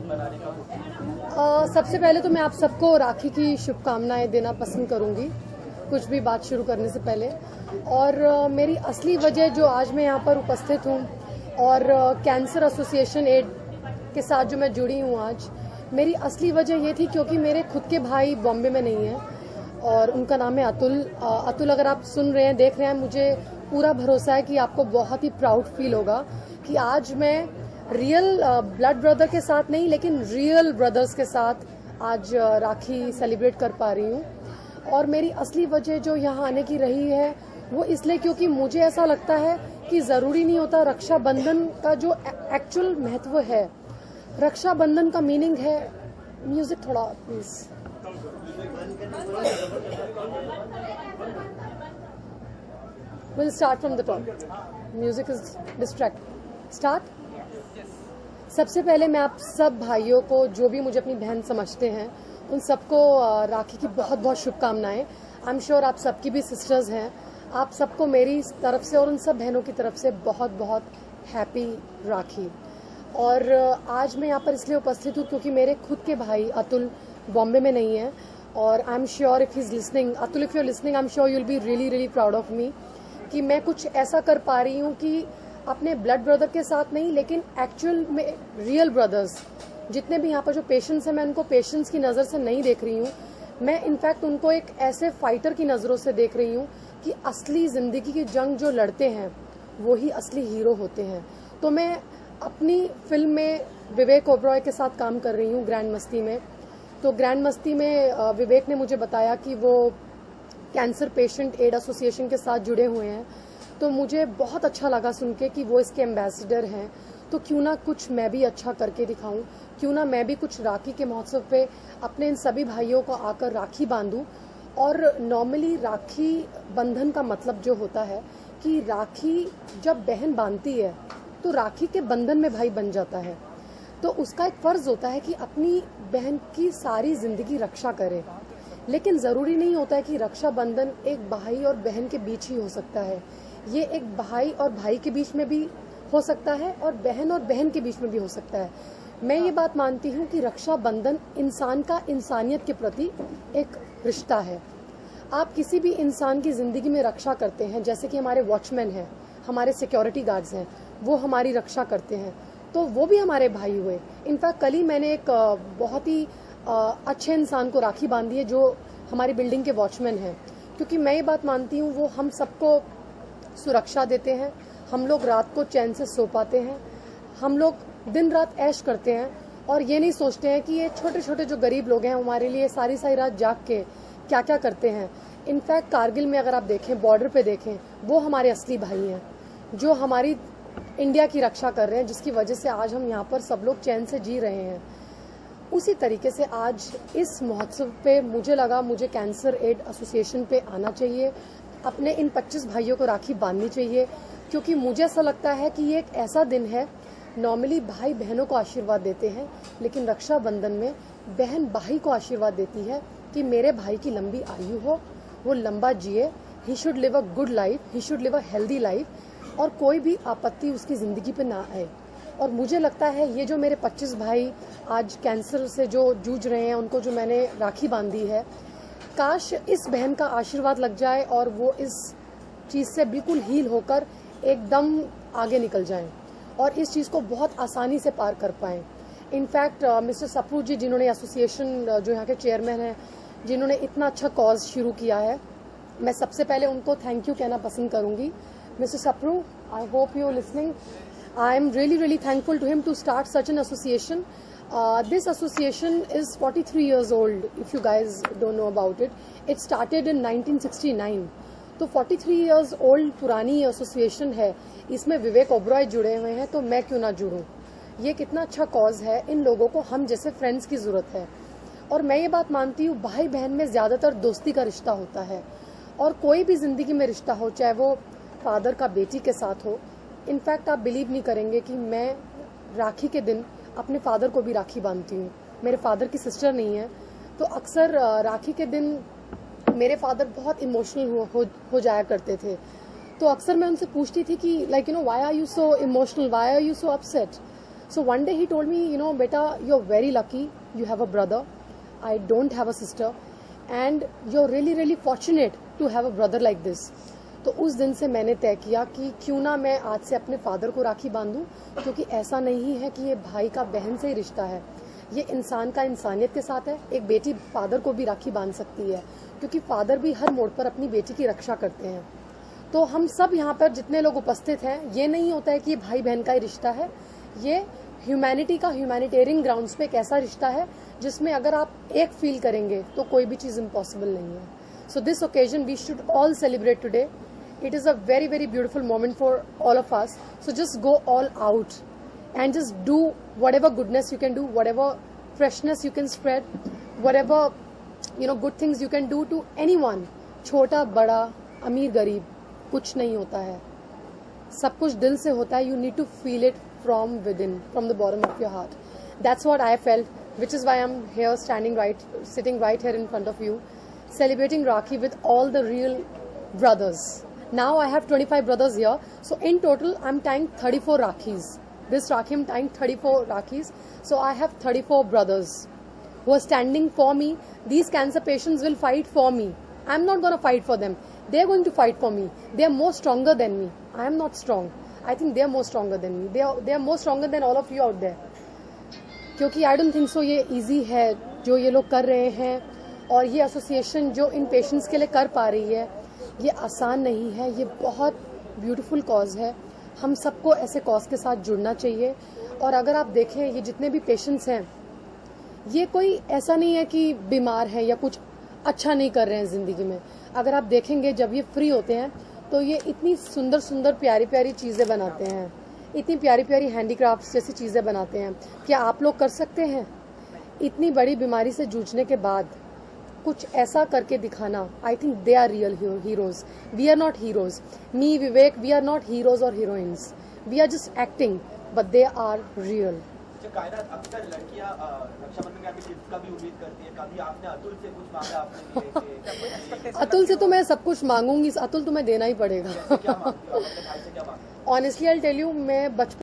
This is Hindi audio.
मनाने का? सबसे पहले तो मैं आप सबको राखी की शुभकामनाएं देना पसंद करूंगी कुछ भी बात शुरू करने से पहले। और मेरी असली वजह जो आज मैं यहाँ पर उपस्थित हूँ और कैंसर एसोसिएशन एड के साथ जो मैं जुड़ी हूँ आज, मेरी असली वजह ये थी क्योंकि मेरे खुद के भाई बॉम्बे में नहीं हैं और उनका नाम है अतुल। अतुल, अगर आप सुन रहे हैं, देख रहे हैं, मुझे पूरा भरोसा है कि आपको बहुत ही प्राउड फील होगा कि आज मैं रियल ब्लड ब्रदर के साथ नहीं लेकिन रियल ब्रदर्स के साथ आज राखी सेलिब्रेट कर पा रही हूँ। और मेरी असली वजह जो यहाँ आने की रही है वो इसलिए क्योंकि मुझे ऐसा लगता है कि ज़रूरी नहीं होता रक्षाबंधन का जो एक्चुअल महत्व है। रक्षाबंधन का मीनिंग है, म्यूजिक थोड़ा please, will start from the top, music is distract start. सबसे पहले मैं आप सब भाइयों को, जो भी मुझे अपनी बहन समझते हैं, उन सबको राखी की बहुत बहुत शुभकामनाएं। आई एम श्योर आप सबकी भी सिस्टर्स हैं। आप सबको मेरी तरफ से और उन सब बहनों की तरफ से बहुत बहुत हैप्पी राखी। और आज मैं यहाँ पर इसलिए उपस्थित हूँ क्योंकि मेरे खुद के भाई अतुल बॉम्बे में नहीं है और I am sure if he is listening, Atul if you are listening, I am sure you will be really really proud of me कि मैं कुछ ऐसा कर पा रही हूँ कि अपने ब्लड ब्रदर के साथ नहीं लेकिन एक्चुअल में रियल ब्रदर्स जितने भी यहाँ पर जो पेशेंट्स हैं, मैं उनको पेशेंट्स की नज़र से नहीं देख रही हूँ, मैं इनफैक्ट उनको एक ऐसे फाइटर की नज़रों से देख रही हूँ कि असली ज़िंदगी की जंग जो लड़ते हैं वो ही असली हीरो होते हैं। तो मैं अपनी फिल्म में विवेक ओबरॉय के साथ काम कर रही हूँ ग्रैंड मस्ती में। तो ग्रैंड मस्ती में विवेक ने मुझे बताया कि वो कैंसर पेशेंट एड एसोसिएशन के साथ जुड़े हुए हैं, तो मुझे बहुत अच्छा लगा सुन के कि वो इसके एम्बेसडर हैं। तो क्यों ना कुछ मैं भी अच्छा करके दिखाऊं, क्यों ना मैं भी कुछ राखी के महोत्सव पे अपने इन सभी भाइयों को आकर राखी बांधूं। और नॉर्मली राखी बंधन का मतलब जो होता है कि राखी जब बहन बांधती है तो राखी के बंधन में भाई बन जाता है, तो उसका एक फर्ज होता है कि अपनी बहन की सारी जिंदगी रक्षा करे। लेकिन जरूरी नहीं होता है कि रक्षाबंधन एक भाई और बहन के बीच ही हो सकता है, ये एक भाई और भाई के बीच में भी हो सकता है और बहन के बीच में भी हो सकता है। मैं ये बात मानती हूँ कि रक्षाबंधन इंसान का इंसानियत के प्रति एक रिश्ता है। आप किसी भी इंसान की जिंदगी में रक्षा करते हैं, जैसे कि हमारे वॉचमैन हैं, हमारे सिक्योरिटी गार्ड्स हैं, वो हमारी रक्षा करते हैं, तो वो भी हमारे भाई हुए। इनफैक्ट कल ही मैंने एक बहुत ही अच्छे इंसान को राखी बांधी है जो हमारी बिल्डिंग के वॉचमैन हैं, क्योंकि मैं ये बात मानती हूँ वो हम सबको सुरक्षा देते हैं, हम लोग रात को चैन से सो पाते हैं, हम लोग दिन रात ऐश करते हैं और ये नहीं सोचते हैं कि ये छोटे छोटे जो गरीब लोग हैं हमारे लिए सारी सारी रात जाग के क्या क्या करते हैं। इनफैक्ट कारगिल में अगर आप देखें, बॉर्डर पे देखें, वो हमारे असली भाई हैं जो हमारी इंडिया की रक्षा कर रहे हैं, जिसकी वजह से आज हम यहाँ पर सब लोग चैन से जी रहे हैं। उसी तरीके से आज इस महोत्सव पे मुझे लगा मुझे कैंसर एड एसोसिएशन पे आना चाहिए, अपने इन 25 भाइयों को राखी बांधनी चाहिए, क्योंकि मुझे ऐसा लगता है कि ये एक ऐसा दिन है। नॉर्मली भाई बहनों को आशीर्वाद देते हैं लेकिन रक्षाबंधन में बहन भाई को आशीर्वाद देती है कि मेरे भाई की लंबी आयु हो, वो लंबा जिए, he should live a good life, he should live a healthy life और कोई भी आपत्ति उसकी ज़िंदगी पे ना आए। और मुझे लगता है ये जो मेरे 25 भाई आज कैंसर से जो जूझ रहे हैं उनको जो मैंने राखी बांधी है, काश इस बहन का आशीर्वाद लग जाए और वो इस चीज़ से बिल्कुल हील होकर एकदम आगे निकल जाएं और इस चीज़ को बहुत आसानी से पार कर पाएं। इनफैक्ट मिस्टर सप्रू जी, जिन्होंने एसोसिएशन जो यहाँ के चेयरमैन हैं, जिन्होंने इतना अच्छा कॉज शुरू किया है, मैं सबसे पहले उनको थैंक यू कहना पसंद करूँगी। Mister Sapru, I hope you listening. I am really really thankful to him to start such an association. This association is 43 years old, if you guys don't know about it. It started in 1969. तो 43 years old पुरानी एसोसिएशन है, इसमें विवेक ओबरॉय जुड़े हुए हैं, तो मैं क्यों ना जुड़ूं। ये कितना अच्छा कॉज है, इन लोगों को हम जैसे फ्रेंड्स की ज़रूरत है। और मैं ये बात मानती हूँ भाई बहन में ज़्यादातर दोस्ती का रिश्ता होता है और कोई भी ज़िंदगी में रिश्ता हो, चाहे वो फादर का बेटी के साथ हो। इनफैक्ट आप बिलीव नहीं करेंगे कि मैं राखी के दिन अपने फादर को भी राखी बांधती हूँ। मेरे फादर की सिस्टर नहीं है, तो अक्सर राखी के दिन मेरे फादर बहुत इमोशनल हो जाया करते थे। तो अक्सर मैं उनसे पूछती थी कि like you know why are you so emotional, why are you so upset. So one day he told me, you know, beta, you're very lucky, you have a brother, I don't have a sister, and you're really really fortunate to have a brother like this. तो उस दिन से मैंने तय किया कि क्यों ना मैं आज से अपने फादर को राखी बांधूं, क्योंकि ऐसा नहीं है कि ये भाई का बहन से ही रिश्ता है, ये इंसान का इंसानियत के साथ है। एक बेटी फादर को भी राखी बांध सकती है, क्योंकि फादर भी हर मोड़ पर अपनी बेटी की रक्षा करते हैं। तो हम सब यहाँ पर जितने लोग उपस्थित हैं, ये नहीं होता है कि ये भाई बहन का ही रिश्ता है, ये ह्यूमैनिटी का ह्यूमैनिटेरियन ग्राउंड्स पे एक ऐसा रिश्ता है जिसमें अगर आप एक फील करेंगे तो कोई भी चीज़ इम्पॉसिबल नहीं है। So this occasion we should all celebrate today. It is a very very beautiful moment for all of us. So just go all out and just do whatever goodness you can do, whatever freshness you can spread, whatever good things you can do to anyone. छोटा बड़ा अमीर गरीब कुछ नहीं होता है, सब कुछ दिल से होता है. You need to feel it from within, from the bottom of your heart. That's what I felt, which is why I'm here sitting right here in front of you, celebrating Rakhi with all the real brothers. Now I have 25 brothers here, so in total I'm tying 34 Rakhis. This Rakhi I'm tying 34 Rakhis, so I have 34 brothers who are standing for me. These cancer patients will fight for me. I'm not going to fight for them. They're going to fight for me. They are more stronger than me. I am not strong. I think they are more stronger than me. They are more stronger than all of you out there. क्योंकि I don't think so ये easy है जो ये लोग कर रहे हैं, और ये एसोसिएशन जो इन पेशेंट्स के लिए कर पा रही है, ये आसान नहीं है. ये बहुत ब्यूटीफुल कॉज है. हम सबको ऐसे कॉज के साथ जुड़ना चाहिए. और अगर आप देखें ये जितने भी पेशेंट्स हैं, ये कोई ऐसा नहीं है कि बीमार है या कुछ अच्छा नहीं कर रहे हैं ज़िंदगी में. अगर आप देखेंगे जब ये फ्री होते हैं तो ये इतनी सुंदर सुंदर प्यारी प्यारी चीज़ें बनाते हैं, इतनी प्यारी प्यारी हैंडीक्राफ्ट्स जैसी चीज़ें बनाते हैं. क्या आप लोग कर सकते हैं इतनी बड़ी बीमारी से जूझने के बाद कुछ ऐसा करके दिखाना? I think they are real heroes. We are not heroes. Me, Vivek, we are not heroes और heroines. We are just acting, but they are real. अक्सर लड़कियां रक्षाबंधन के गिफ्ट का भी उम्मीद करती है. कभी आपने अतुल से कुछ मांगा आपने? अतुल से तो मैं सब कुछ मांगूंगी. अतुल तो मैं देना ही पड़ेगा. क्या मांगती हो अपने भाई से? क्या मांगती हो? ऑनेस्टली आई टेल यू, मैं बचपन